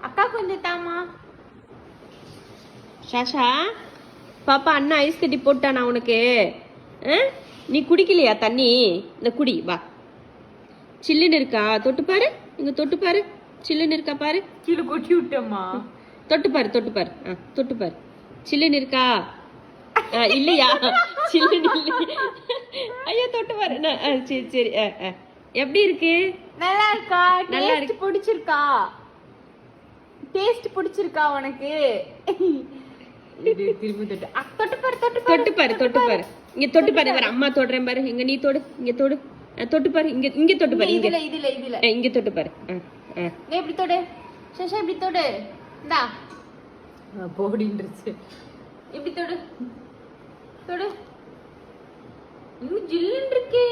அக்கா கொஞ்சம் தாமா. சாஷா பாப்பா அண்ணா ஐஸ் கட்டி போட்டானா உனக்கு? நீ குடிக்கலையா தண்ணி? இந்த குடி வா. சில்லுன்னு இருக்கா? தொட்டு பாரு, இங்க தொட்டு பாரு. சில்லுன்னு இருக்கா பாரு. கீழே கொட்டி விட்டம்மா. தொட்டு பாரு, தொட்டு பாரு. தொட்டு பாரு. சில்லுன்னு இருக்கா? இல்லையா? சில்லுன்னு இல்லை. ஐயா தொட்டு பாரு. சரி சரி. எப்படி இருக்கு? நல்லா இருக்கா? நல்லா இருக்கு. பிடிச்சிருக்கா? டேஸ்ட் பிடிச்சிருக்கா உனக்கு? திரும்பி தொட்டு தொட்டு பாரு, தொட்டு பாரு, தொட்டு பாரு. இங்க தொட்டு பாரு. வேற அம்மா தொடுறேன் பாரு. இங்க நீ தொடு, இங்க தொடு. தொட்டு பாரு. இங்க இங்க தொட்டு பாரு. இங்க இதுல இங்க தொட்டு பாரு. இப்படி தொடு சஷா, இப்படி தொடு. இந்தா போடின்றுச்சு. இப்படி தொடு தொடு. இன்னும் ஜில்லுன்னு இருக்கே.